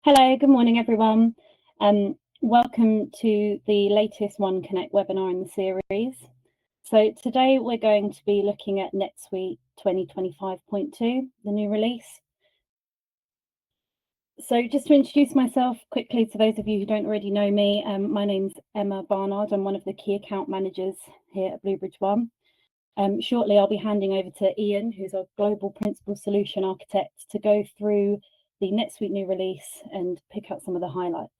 Hello, good morning, everyone. Welcome to the latest One Connect webinar in the series. So today we're going to be looking at NetSuite 2025.2, the new release. So just to introduce myself quickly to those of you who don't already know me, my name's Emma Barnard. I'm one of the key account managers here at Bluebridge One. Shortly, I'll be handing over to Iain, who's our Global Principal Solution Architect, to go through the NetSuite new release and pick out some of the highlights.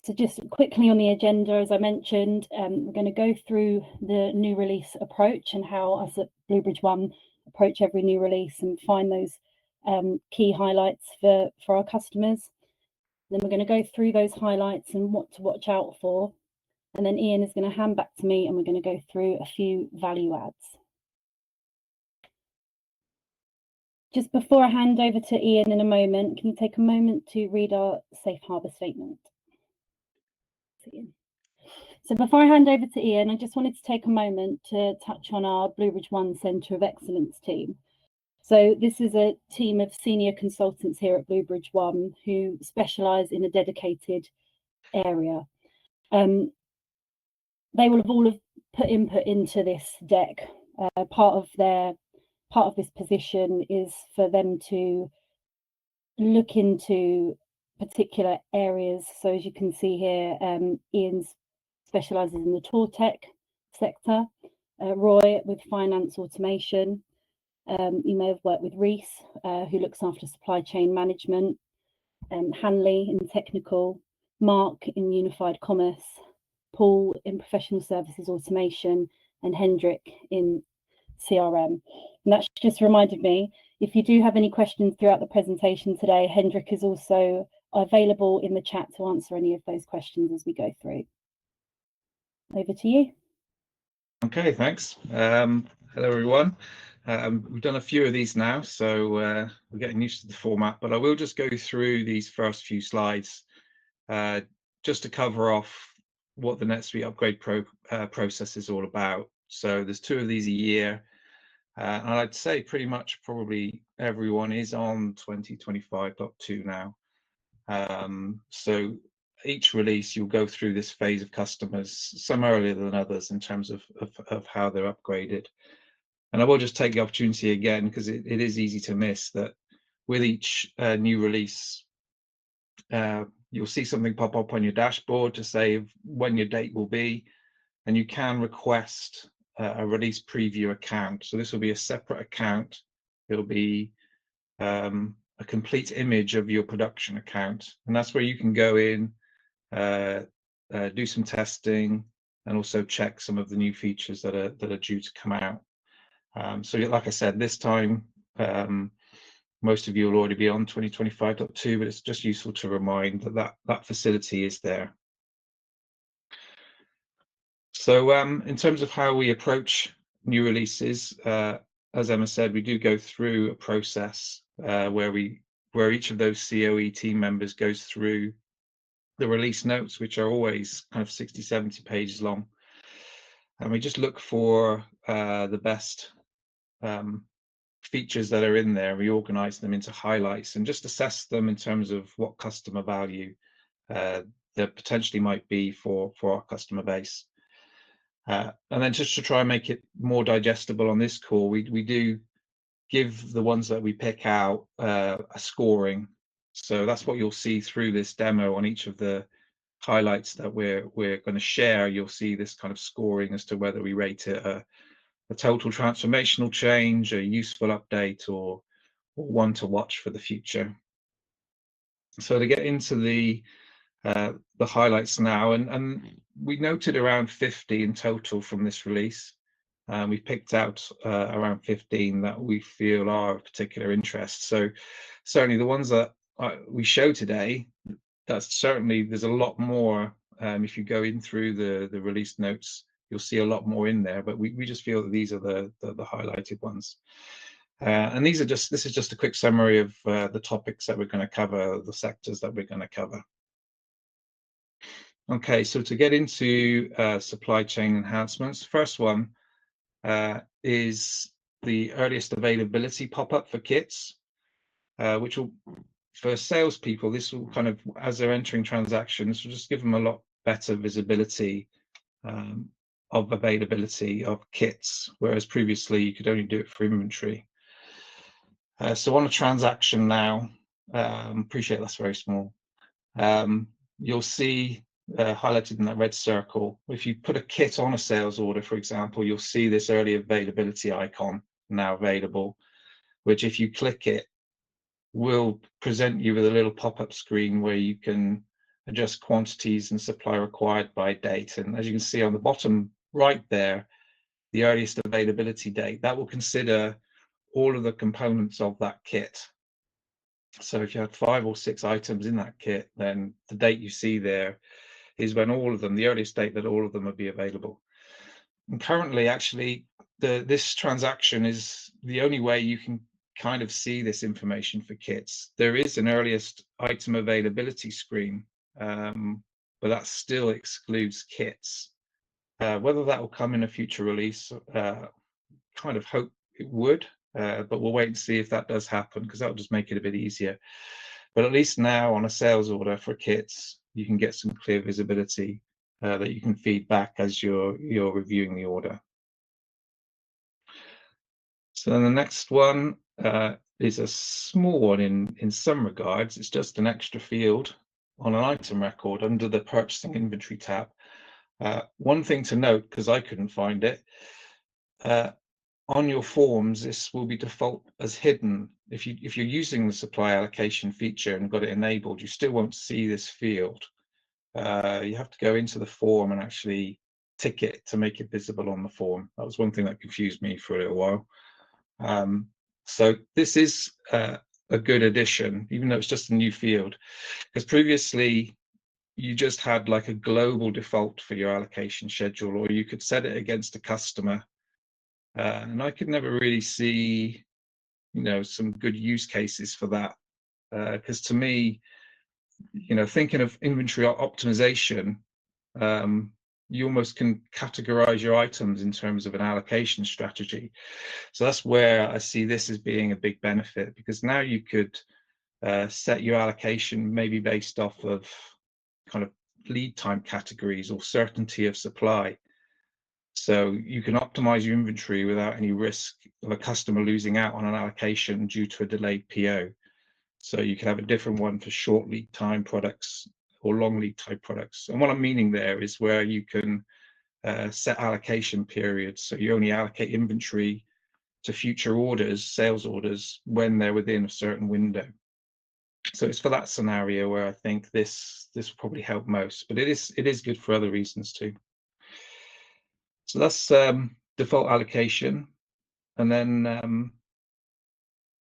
So just quickly on the agenda, as I mentioned, we're going to go through the new release approach and how us at Bluebridge One approach every new release and find those key highlights for our customers. Then we're going to go through those highlights and what to watch out for. And then Iain is going to hand back to me and we're going to go through a few value adds. Just before I hand over to Iain in a moment, can you take a moment to read our safe harbour statement? So before I hand over to Iain, I just wanted to take a moment to touch on our Bluebridge One Centre of Excellence team. So this is a team of senior consultants here at Bluebridge One who specialise in a dedicated area. They will have all put input into this deck. Part of this position is for them to look into particular areas. So as you can see here, Iain's specialises in the tour tech sector, Roy with finance automation. You may have worked with Reese, who looks after supply chain management, Hanley in technical, Mark in unified commerce, Paul in professional services automation, and Hendrik in CRM. And that's just reminded me, if you do have any questions throughout the presentation today, Hendrik is also available in the chat to answer any of those questions as we go through. Over to you. Okay, thanks. Hello, everyone. We've done a few of these now, so we're getting used to the format, but I will just go through these first few slides just to cover off what the NetSuite upgrade process is all about. So there's 2 of these a year, and I'd say pretty much probably everyone is on 2025.2 now. So each release you'll go through this phase of customers, some earlier than others in terms of how they're upgraded. And I will just take the opportunity again, because it is easy to miss, that with each new release, you'll see something pop up on your dashboard to say when your date will be, and you can request a release preview account. So this will be a separate account. It'll be a complete image of your production account, and that's where you can go in, do some testing, and also check some of the new features that are due to come out. So like I said, this time most of you will already be on 2025.2, but it's just useful to remind that facility is there. So in terms of how we approach new releases, as Emma said, we do go through a process where each of those COE team members goes through the release notes, which are always kind of 60-70 pages long, and we just look for the best features that are in there. We organize them into highlights and just assess them in terms of what customer value there potentially might be for our customer base. And then just to try and make it more digestible on this call, we do give the ones that we pick out a scoring. So that's what you'll see through this demo. On each of the highlights that we're going to share, you'll see this kind of scoring as to whether we rate it a total transformational change, a useful update, or one to watch for the future. So to get into the highlights now, and we noted around 50 in total from this release. We picked out around 15 that we feel are of particular interest. So certainly the ones that we show today, there's a lot more. If you go in through the release notes, you'll see a lot more in there, but we just feel that these are the highlighted ones. And this is just a quick summary of the topics that we're going to cover, the sectors that we're going to cover. Okay, so to get into supply chain enhancements, first one is the earliest availability pop-up for kits. which will, for salespeople, this will kind of, as they're entering transactions, will just give them a lot better visibility of availability of kits, whereas previously you could only do it for inventory. So on a transaction now, appreciate that's very small. You'll see highlighted in that red circle, if you put a kit on a sales order, for example, you'll see this early availability icon now available, which if you click it, will present you with a little pop-up screen where you can adjust quantities and supply required by date. And as you can see on the bottom right there, the earliest availability date, that will consider all of the components of that kit. So if you had 5 or 6 items in that kit, then the date you see there is when all of them, the earliest date that all of them will be available. And currently, actually, this transaction is the only way you can kind of see this information for kits. There is an earliest item availability screen, but that still excludes kits. Whether that will come in a future release, kind of hope it would, but we'll wait and see if that does happen, because that will just make it a bit easier. But at least now on a sales order for kits, you can get some clear visibility that you can feed back as you're reviewing the order. So then the next one is a small one in some regards. It's just an extra field on an item record under the purchasing inventory tab. One thing to note, because I couldn't find it, on your forms, this will be default as hidden. If you're using the supply allocation feature and got it enabled, you still won't see this field. You have to go into the form and actually tick it to make it visible on the form. That was one thing that confused me for a little while. So this is a good addition, even though it's just a new field, because previously you just had like a global default for your allocation schedule, or you could set it against a customer. And I could never really see, some good use cases for that. Because to me, thinking of inventory optimization, you almost can categorize your items in terms of an allocation strategy. So that's where I see this as being a big benefit, because now you could set your allocation maybe based off of kind of lead time categories or certainty of supply. So you can optimize your inventory without any risk of a customer losing out on an allocation due to a delayed PO. So you can have a different one for short lead time products or long lead time products. And what I'm meaning there is where you can set allocation periods. So you only allocate inventory to future orders, sales orders, when they're within a certain window. So it's for that scenario where I think this will probably help most, but it is good for other reasons too. So that's default allocation. And then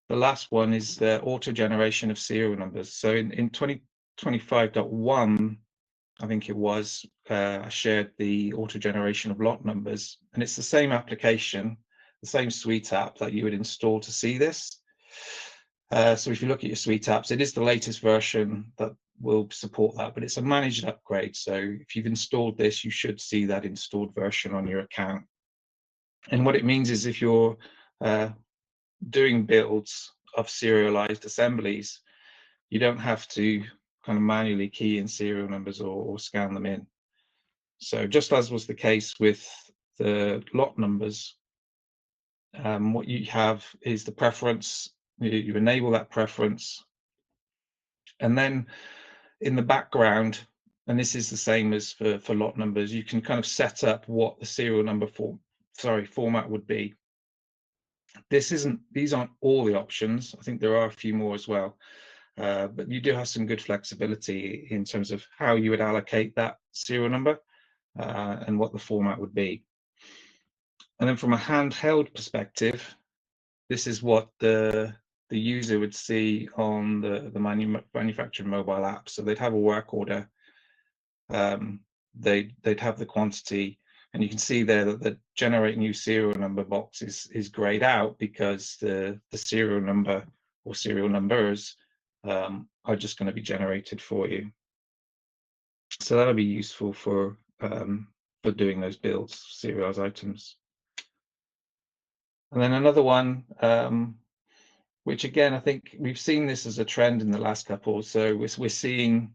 the last one is the auto generation of serial numbers. So in 2025.1, I think it was, I shared the auto generation of lot numbers, and it's the same application, the same suite app that you would install to see this. So if you look at your suite apps, it is the latest version that will support that, but it's a managed upgrade. So if you've installed this, you should see that installed version on your account. And what it means is if you're doing builds of serialized assemblies, you don't have to kind of manually key in serial numbers or scan them in. So just as was the case with the lot numbers, what you have is the preference. You enable that preference, and then in the background, and this is the same as for lot numbers, you can kind of set up what the serial number format would be. These aren't all the options. I think there are a few more as well, but you do have some good flexibility in terms of how you would allocate that serial number and what the format would be. And then from a handheld perspective, this is what the user would see on the manufactured mobile app. So they'd have a work order, they'd have the quantity, and you can see there that the generate new serial number box is grayed out because the serial number or serial numbers are just going to be generated for you. So that'll be useful for doing those builds, serialized items. And then another one which again, I think we've seen this as a trend in the last couple. So we're seeing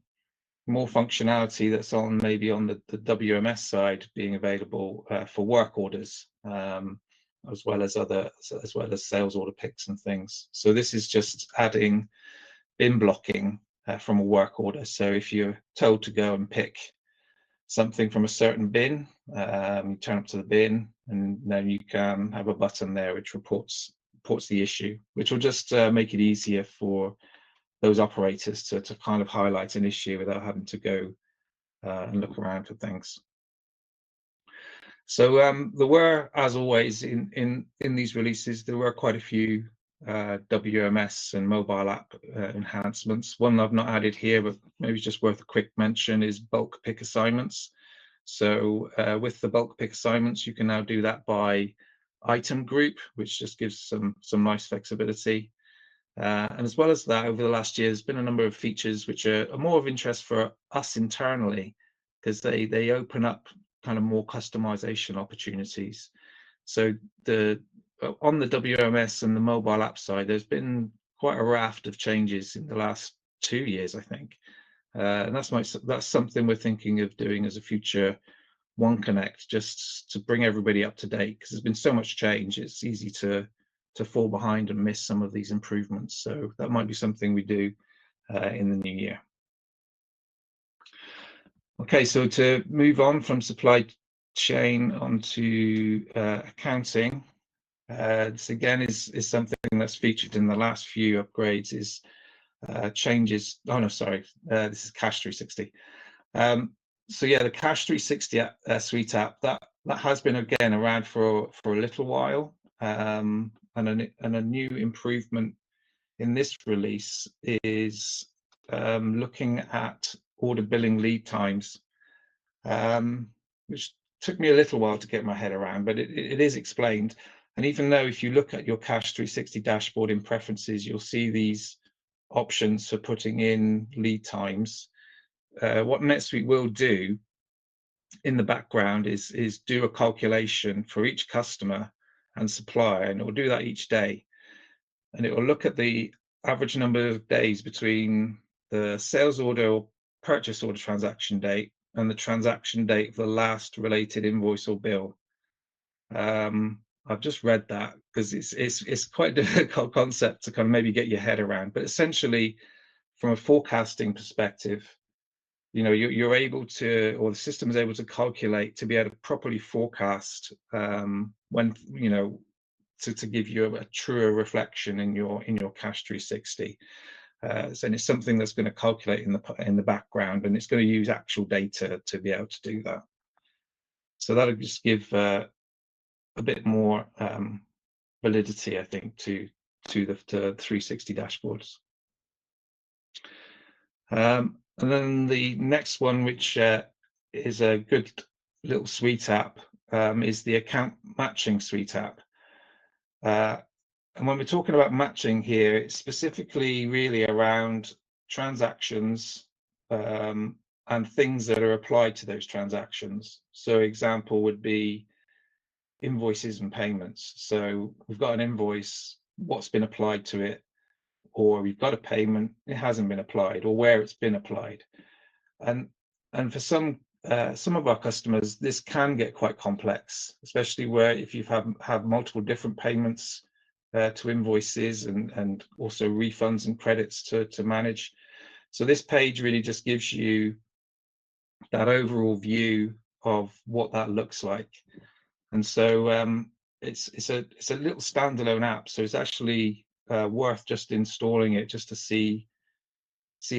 more functionality that's on maybe on the WMS side being available for work orders, as well as sales order picks and things. So this is just adding bin blocking from a work order. So if you're told to go and pick something from a certain bin, you turn up to the bin, and then you can have a button there which reports the issue, which will just make it easier for those operators to kind of highlight an issue without having to go and look around for things. So there were, as always, in these releases, there were quite a few WMS and mobile app enhancements. One I've not added here, but maybe just worth a quick mention, is bulk pick assignments. So with the bulk pick assignments, you can now do that by item group, which just gives some nice flexibility. And as well as that, over the last year, there's been a number of features which are more of interest for us internally, because they open up kind of more customization opportunities. So on the WMS and the mobile app side, there's been quite a raft of changes in the last 2 years, I think. And that's something we're thinking of doing as a future One Connect, just to bring everybody up to date, because there's been so much change. It's easy to fall behind and miss some of these improvements. So that might be something we do in the new year. Okay, so to move on from supply chain onto accounting, this again is something that's featured in the last few upgrades, is changes. Oh no, sorry, this is Cash 360. So yeah, the Cash 360 suite app, that has been again around for a little while, and a new improvement in this release is looking at order billing lead times, which took me a little while to get my head around, but it is explained. And even though if you look at your Cash 360 dashboard in preferences, you'll see these options for putting in lead times. What NetSuite will do in the background is do a calculation for each customer and supplier, and it will do that each day. And it will look at the average number of days between the sales order or purchase order transaction date and the transaction date of the last related invoice or bill. I've just read that because it's quite a difficult concept to kind of maybe get your head around. But essentially, from a forecasting perspective, you know, you're able to, or the system is able to calculate to be able to properly forecast when, you know, to give you a truer reflection in your Cash 360. So it's something that's going to calculate in the background, and it's going to use actual data to be able to do that. So that'll just give a bit more validity, I think, to the 360 dashboards. And then the next one, which is a good little suite app, is the account matching suite app. And when we're talking about matching here, it's specifically really around transactions and things that are applied to those transactions. So example would be invoices and payments. So we've got an invoice, what's been applied to it, or we've got a payment, it hasn't been applied, or where it's been applied. And for some of our customers, this can get quite complex, especially where if you have multiple different payments to invoices and also refunds and credits to manage. So this page really just gives you that overall view of what that looks like. And so it's a little standalone app, so it's actually worth just installing it just to see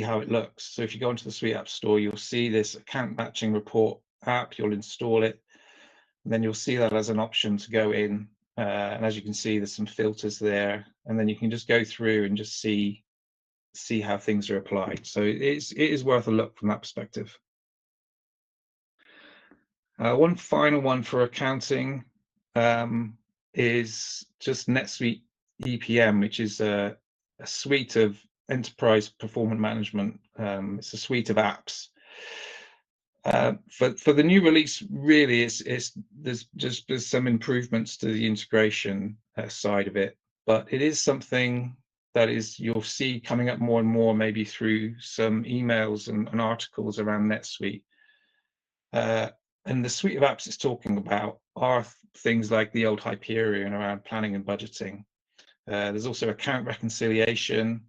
how it looks. So if you go into the Suite App Store, you'll see this account matching report app. You'll install it, and then you'll see that as an option to go in. And as you can see, there's some filters there, and then you can just go through and just see how things are applied. So it is worth a look from that perspective. One final one for accounting is just NetSuite EPM, which is a suite of enterprise performance management. It's a suite of apps. For the new release, really, there's some improvements to the integration side of it, but it is something that is you'll see coming up more and more, maybe through some emails and articles around NetSuite. And the suite of apps it's talking about are things like the old Hyperion around planning and budgeting. There's also account reconciliation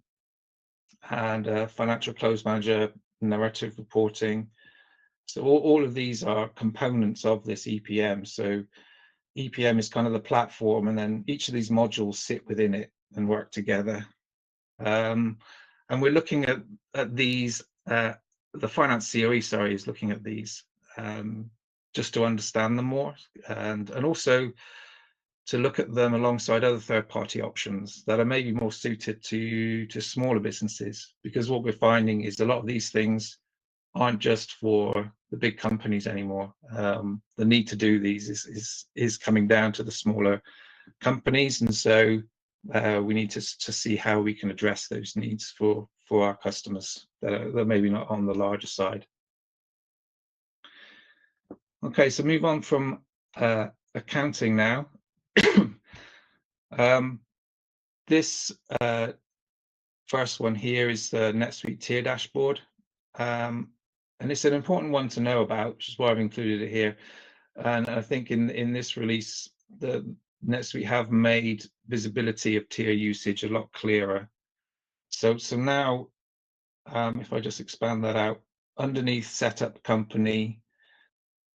and financial close manager, narrative reporting. So all of these are components of this EPM. So EPM is kind of the platform, and then each of these modules sit within it and work together. And we're looking at these, the finance COE, sorry, is looking at these just to understand them more, and also to look at them alongside other third-party options that are maybe more suited to smaller businesses, because what we're finding is a lot of these things aren't just for the big companies anymore. The need to do these is coming down to the smaller companies, and so we need to see how we can address those needs for our customers that are maybe not on the larger side. Okay, so move on from accounting now. This first one here is the NetSuite tier dashboard, and it's an important one to know about, which is why I've included it here. And I think in this release, the NetSuite have made visibility of tier usage a lot clearer. So now, if I just expand that out, underneath setup company,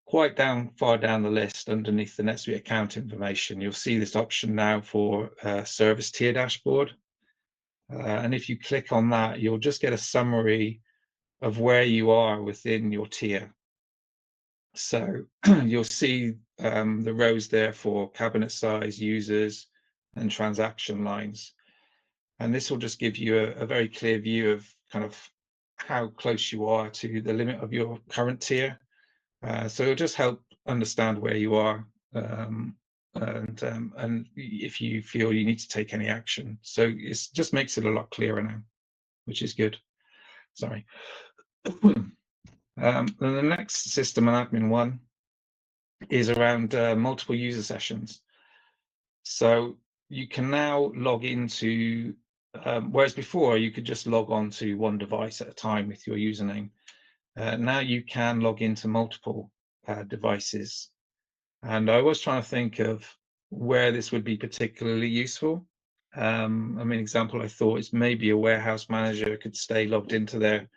quite far down the list, underneath the NetSuite account information, you'll see this option now for service tier dashboard. And if you click on that, you'll just get a summary of where you are within your tier. So you'll see the rows there for cabinet size, users, and transaction lines. And this will just give you a very clear view of kind of how close you are to the limit of your current tier. So it'll just help understand where you are, and if you feel you need to take any action. So it just makes it a lot clearer now, which is good. Sorry. Then the next system and admin one is around multiple user sessions. So you can now log into, whereas before you could just log on to one device at a time with your username. Now you can log into multiple devices. And I was trying to think of where this would be particularly useful. I mean, example I thought is maybe a warehouse manager could stay logged into their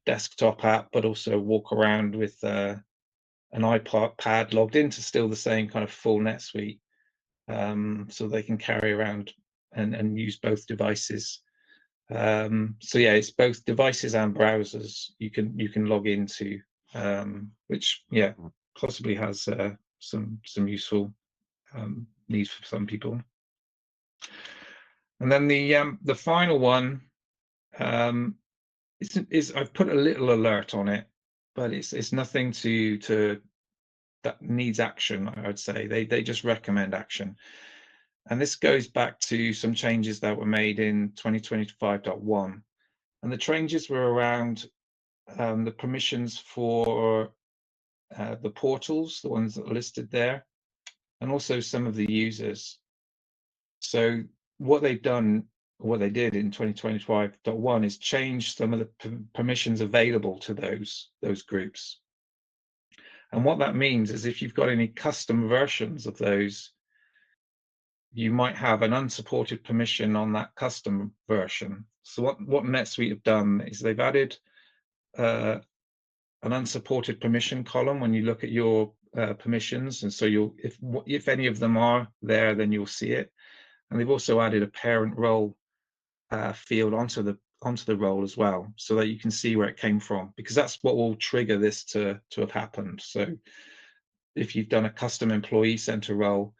desktop app, but also walk around with an iPad logged into still the same kind of full NetSuite, so they can carry around and use both devices. So yeah, it's both devices and browsers you can log into, which yeah possibly has some useful needs for some people. And then the final one is I've put a little alert on it, but it's nothing that needs action. I would say they just recommend action. And this goes back to some changes that were made in 2025.1. And the changes were around the permissions for the portals, the ones that are listed there, and also some of the users. So what they did in 2025.1 is change some of the permissions available to those groups. And what that means is if you've got any custom versions of those, you might have an unsupported permission on that custom version. So what NetSuite have done is they've added an unsupported permission column when you look at your permissions, and so if any of them are there, then you'll see it. And they've also added a parent role field onto the role as well, so that you can see where it came from, because that's what will trigger this to have happened. So if you've done a custom employee center role,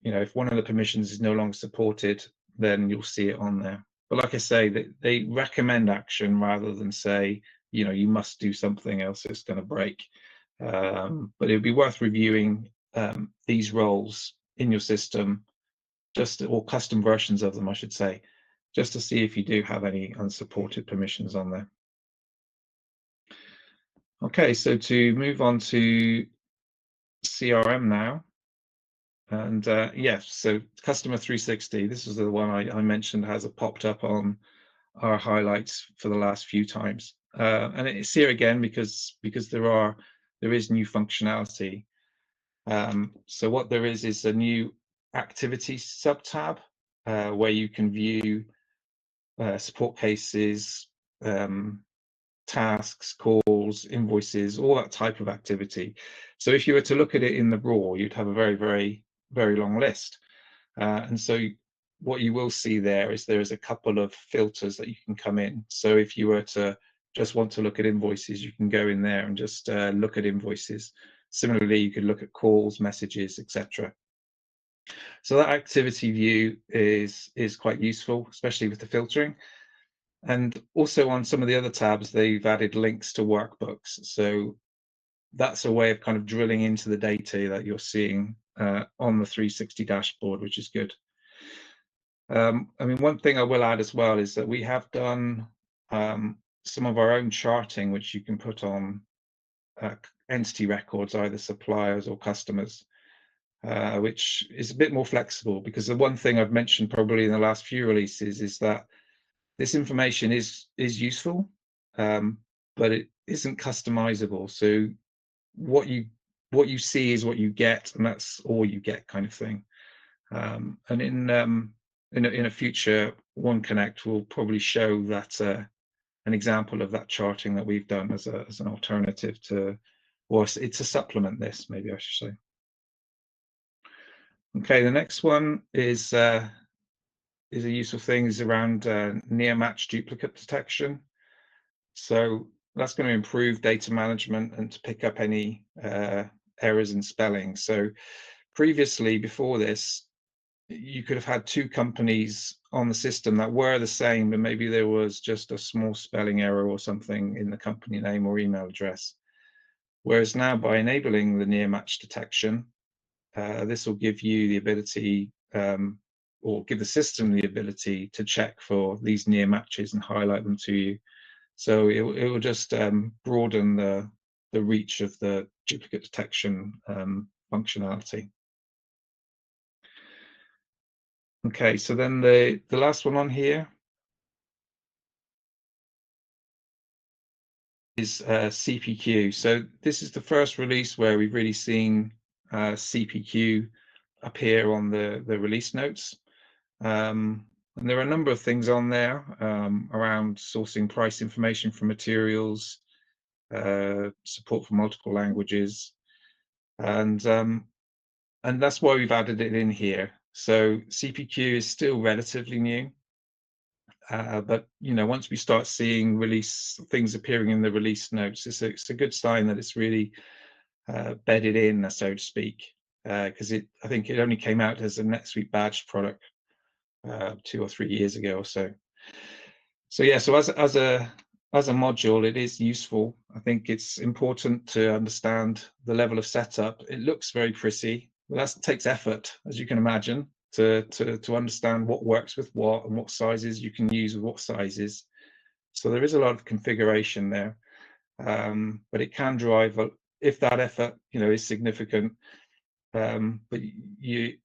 if one of the permissions is no longer supported, then you'll see it on there. But like I say, they recommend action rather than say, you must do something else, it's going to break. But it would be worth reviewing these roles in your system, or custom versions of them, I should say, just to see if you do have any unsupported permissions on there. Okay, so to move on to CRM now. And yes, so Customer 360, this is the one I mentioned, has popped up on our highlights for the last few times. And it's here again because there is new functionality. So what there is a new activity sub-tab where you can view support cases, tasks, calls, invoices, all that type of activity. So if you were to look at it in the raw, you'd have a very, very, very long list. And so what you will see there is a couple of filters that you can come in. So if you were to just want to look at invoices, you can go in there and just look at invoices. Similarly, you could look at calls, messages, etc. So that activity view is quite useful, especially with the filtering. And also on some of the other tabs, they've added links to workbooks. So that's a way of kind of drilling into the data that you're seeing on the 360 dashboard, which is good. I mean, one thing I will add as well is that we have done some of our own charting, which you can put on entity records, either suppliers or customers, which is a bit more flexible, because the one thing I've mentioned probably in the last few releases is that this information is useful, but it isn't customizable. So what you see is what you get, and that's all you get, kind of thing. And in a future One Connect will probably show that an example of that charting that we've done as an alternative to, or it's a supplement this, maybe I should say. Okay, the next one is a useful thing, is around near match duplicate detection. So that's going to improve data management and to pick up any errors in spelling. So previously, before this, you could have had two companies on the system that were the same, but maybe there was just a small spelling error or something in the company name or email address. Whereas now, by enabling the near match detection, this will give you the ability, or give the system the ability to check for these near matches and highlight them to you. So it will just broaden the reach of the duplicate detection functionality. Okay, so then the last one on here is CPQ. So this is the first release where we've really seen CPQ appear on the release notes. And there are a number of things on there around sourcing price information from materials, support for multiple languages, and that's why we've added it in here. So CPQ is still relatively new, but once we start seeing release things appearing in the release notes, it's a good sign that it's really bedded in, so to speak, because I think it only came out as a NetSuite badged product 2 or 3 years ago or so. So yeah, so as a module, it is useful. I think it's important to understand the level of setup. It looks very pretty, but that takes effort, as you can imagine, to understand what works with what and what sizes you can use with what sizes. So there is a lot of configuration there, but it can drive, if that effort is significant, but you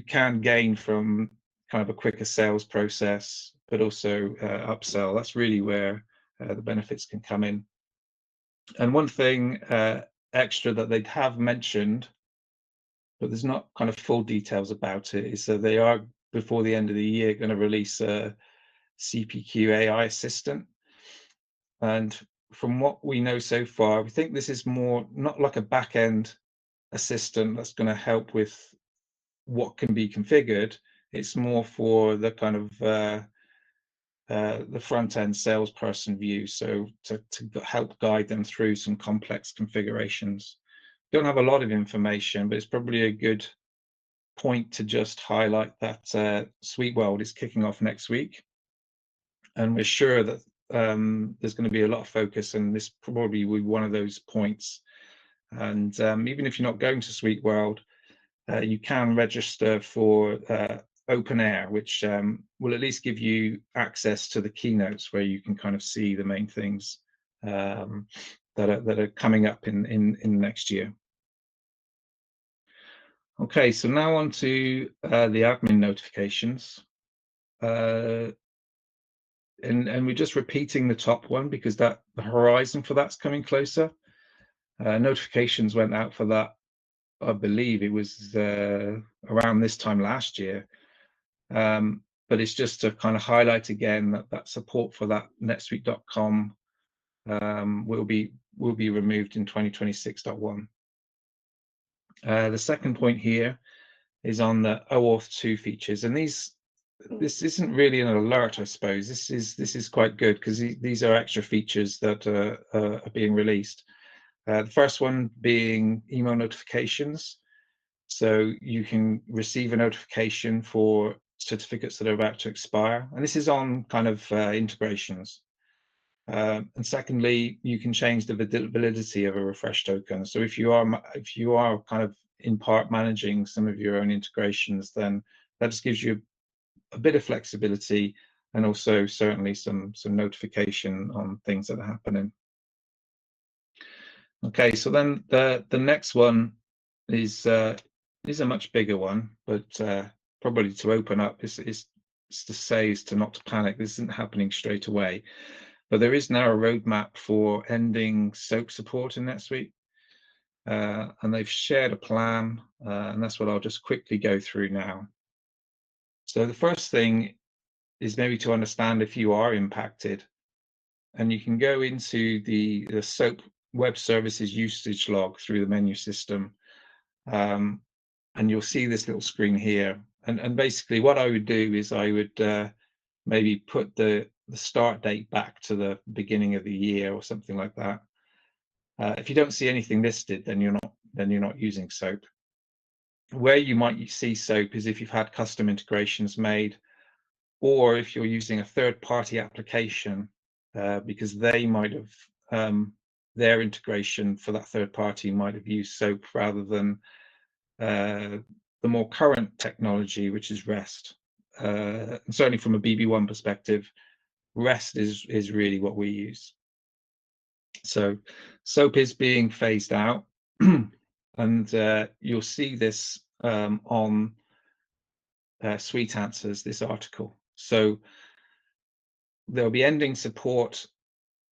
can gain from kind of a quicker sales process, but also upsell. That's really where the benefits can come in. And one thing extra that they have mentioned, but there's not kind of full details about it, is that they are, before the end of the year, going to release a CPQ AI assistant. And from what we know so far, we think this is more not like a back-end assistant that's going to help with what can be configured. It's more for the kind of the front-end salesperson view, so to help guide them through some complex configurations. Don't have a lot of information, but it's probably a good point to just highlight that SuiteWorld is kicking off next week, and we're sure that there's going to be a lot of focus, and this probably will be one of those points. And even if you're not going to SuiteWorld, you can register for Open Air, which will at least give you access to the keynotes, where you can kind of see the main things that are coming up in next year. Okay, so now on to the admin notifications. And we're just repeating the top one because the horizon for that's coming closer. Notifications went out for that, I believe it was around this time last year. But it's just to kind of highlight again that support for that NetSuite.com will be removed in 2026.1. The second point here is on the OAuth 2 features, and this isn't really an alert, I suppose. This is quite good because these are extra features that are being released. The first one being email notifications. So you can receive a notification for certificates that are about to expire, and this is on kind of integrations. And secondly, you can change the validity of a refresh token. So if you are kind of in part managing some of your own integrations, then that just gives you a bit of flexibility and also certainly some notification on things that are happening. Okay, so then the next one is a much bigger one, but probably to open up is to say is to not to panic. This isn't happening straight away, but there is now a roadmap for ending SOAP support in NetSuite, and they've shared a plan, and that's what I'll just quickly go through now. So the first thing is maybe to understand if you are impacted, and you can go into the SOAP web services usage log through the menu system, and you'll see this little screen here. And basically what I would do is I would maybe put the start date back to the beginning of the year or something like that. If you don't see anything listed, then you're not using SOAP. Where you might see SOAP is if you've had custom integrations made, or if you're using a third-party application, because they might have their integration for that third party might have used SOAP rather than the more current technology, which is REST. And certainly from a BB1 perspective, REST is really what we use. So SOAP is being phased out, and you'll see this on Suite Answers, this article. So they'll be ending support.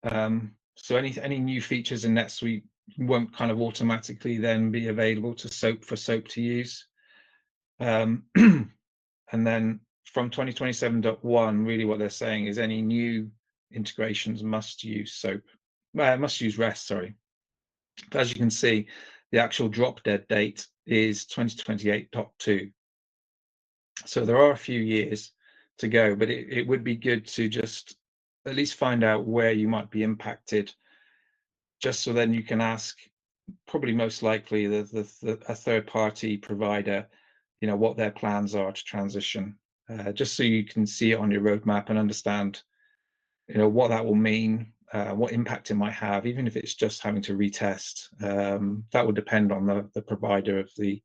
So any new features in NetSuite won't kind of automatically then be available to SOAP for SOAP to use. And then from 2027.1, really what they're saying is any new integrations must use SOAP, must use REST, sorry. But as you can see, the actual drop dead date is 2028.2. So there are a few years to go, but it would be good to just at least find out where you might be impacted, just so then you can ask, probably most likely a third-party provider, what their plans are to transition, just so you can see it on your roadmap and understand, what that will mean, what impact it might have, even if it's just having to retest. That will depend on the provider of the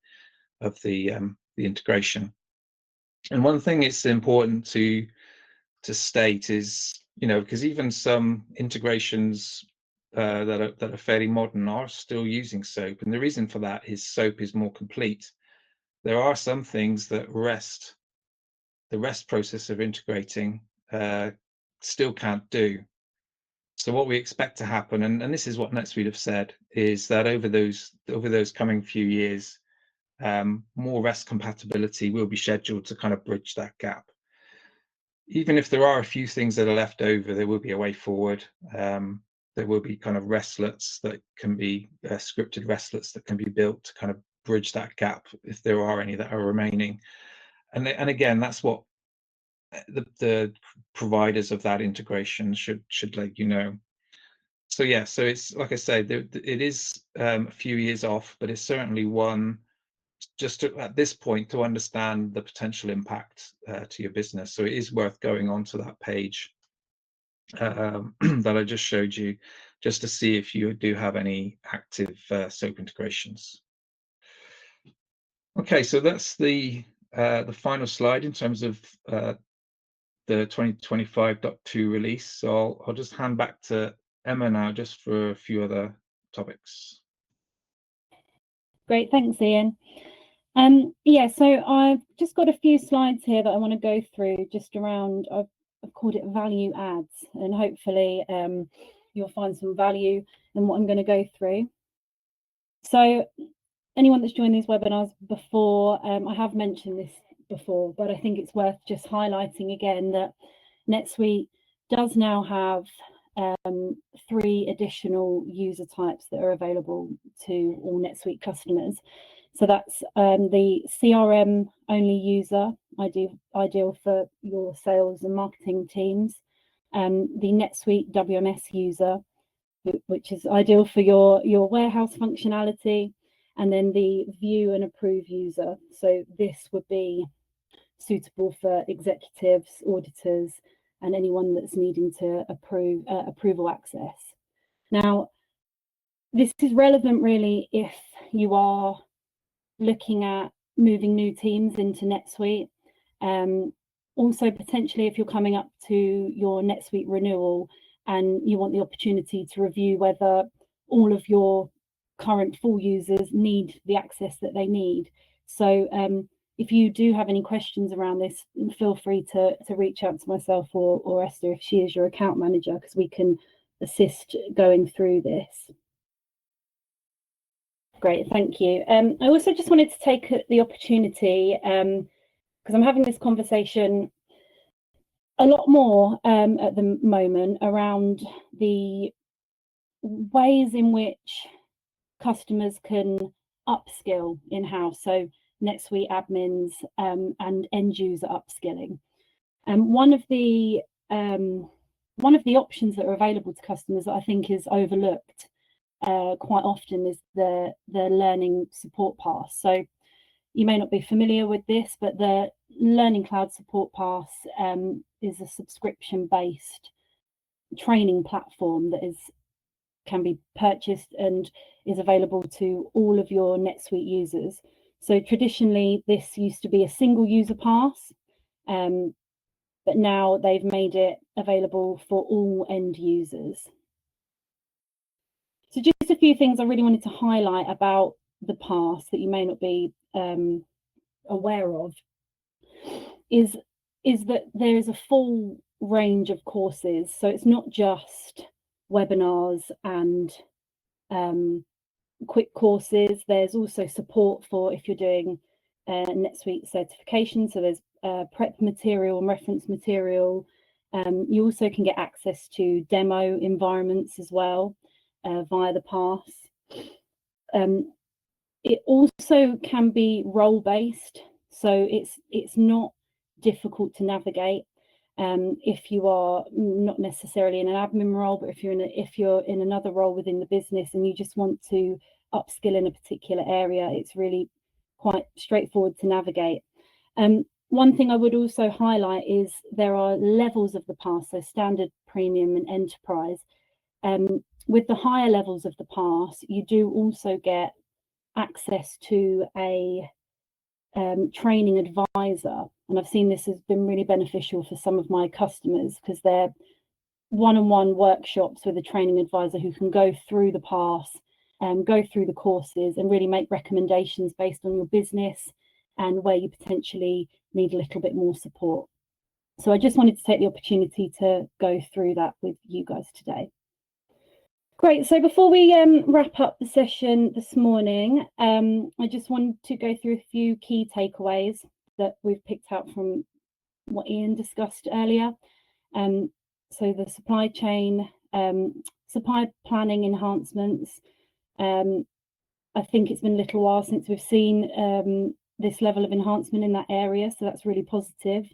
integration. And one thing it's important to state is, because even some integrations that are fairly modern are still using SOAP, and the reason for that is SOAP is more complete. There are some things that the REST process of integrating still can't do. So what we expect to happen, and this is what NetSuite have said, is that over those coming few years, more REST compatibility will be scheduled to kind of bridge that gap. Even if there are a few things that are left over, there will be a way forward. There will be kind of restlets that can be scripted restlets that can be built to kind of bridge that gap if there are any that are remaining. And again, that's what the providers of that integration should let you know. So yeah, so it's like I say, it is a few years off, but it's certainly one just at this point to understand the potential impact to your business. So it is worth going on to that page that I just showed you, just to see if you do have any active SOAP integrations. Okay, so that's the final slide in terms of the 2025.2 release. So I'll just hand back to Emma now, just for a few other topics. Great, thanks, Iain. Yeah, so I've just got a few slides here that I want to go through just around, I've called it value adds, and hopefully you'll find some value in what I'm going to go through. So anyone that's joined these webinars before, I have mentioned this before, but I think it's worth just highlighting again that NetSuite does now have 3 additional user types that are available to all NetSuite customers. So that's the CRM only user, ideal for your sales and marketing teams, the NetSuite WMS user, which is ideal for your warehouse functionality, and then the view and approve user. So this would be suitable for executives, auditors, and anyone that's needing to approve approval access. Now, this is relevant really if you are looking at moving new teams into NetSuite. Also, potentially if you're coming up to your NetSuite renewal and you want the opportunity to review whether all of your current full users need the access that they need. So if you do have any questions around this, feel free to reach out to myself or Esther if she is your account manager, because we can assist going through this. Great, thank you. I also just wanted to take the opportunity, because I'm having this conversation a lot more at the moment around the ways in which customers can upskill in-house, so NetSuite admins and end user upskilling. And one of the options that are available to customers that I think is overlooked quite often is the learning support pass. So you may not be familiar with this, but the Learning Cloud Support Pass is a subscription-based training platform that can be purchased and is available to all of your NetSuite users. So traditionally, this used to be a single user pass, but now they've made it available for all end users. So just a few things I really wanted to highlight about the pass that you may not be aware of is that there is a full range of courses. So it's not just webinars and quick courses. There's also support for if you're doing NetSuite certification. So there's prep material and reference material. You also can get access to demo environments as well via the pass. It also can be role-based, so it's not difficult to navigate if you are not necessarily in an admin role, but if you're in another role within the business and you just want to upskill in a particular area, it's really quite straightforward to navigate. One thing I would also highlight is there are levels of the pass, so standard, premium, and enterprise. With the higher levels of the pass, you do also get access to a training advisor, and I've seen this has been really beneficial for some of my customers because they're one-on-one workshops with a training advisor who can go through the pass and go through the courses and really make recommendations based on your business and where you potentially need a little bit more support. So I just wanted to take the opportunity to go through that with you guys today. Great, so before we wrap up the session this morning, I just wanted to go through a few key takeaways that we've picked out from what Iain discussed earlier. So the supply chain, supply planning enhancements. I think it's been a little while since we've seen this level of enhancement in that area, so that's really positive.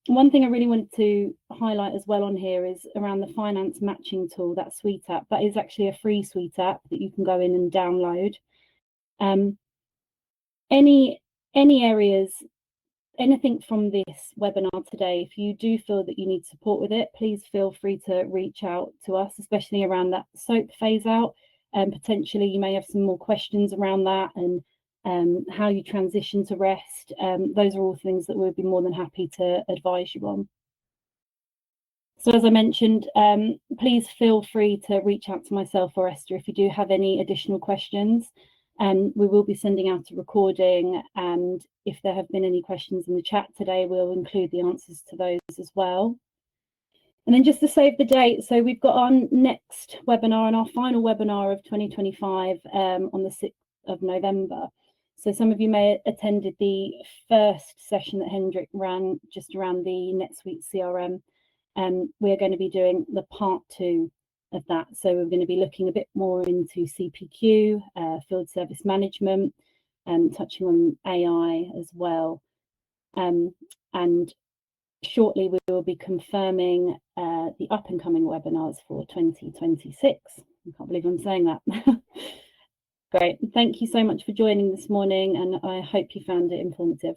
One thing I really wanted to highlight as well on here is around the finance matching tool, that Suite app. That is actually a free Suite app that you can go in and download. Any areas, anything from this webinar today, if you do feel that you need support with it, please feel free to reach out to us, especially around that SOAP phase out. Potentially you may have some more questions around that and how you transition to REST. Those are all things that we'd be more than happy to advise you on. So as I mentioned, please feel free to reach out to myself or Esther if you do have any additional questions. We will be sending out a recording, and if there have been any questions in the chat today, we'll include the answers to those as well. And then just to save the date, so we've got our next webinar and our final webinar of 2025 on the 6th of November. So some of you may have attended the first session that Hendrik ran just around the NetSuite CRM. We're going to be doing the part 2 of that. So we're going to be looking a bit more into CPQ, field service management, and touching on AI as well. And shortly we will be confirming the up and coming webinars for 2026. I can't believe I'm saying that. Great. Thank you so much for joining this morning, and I hope you found it informative.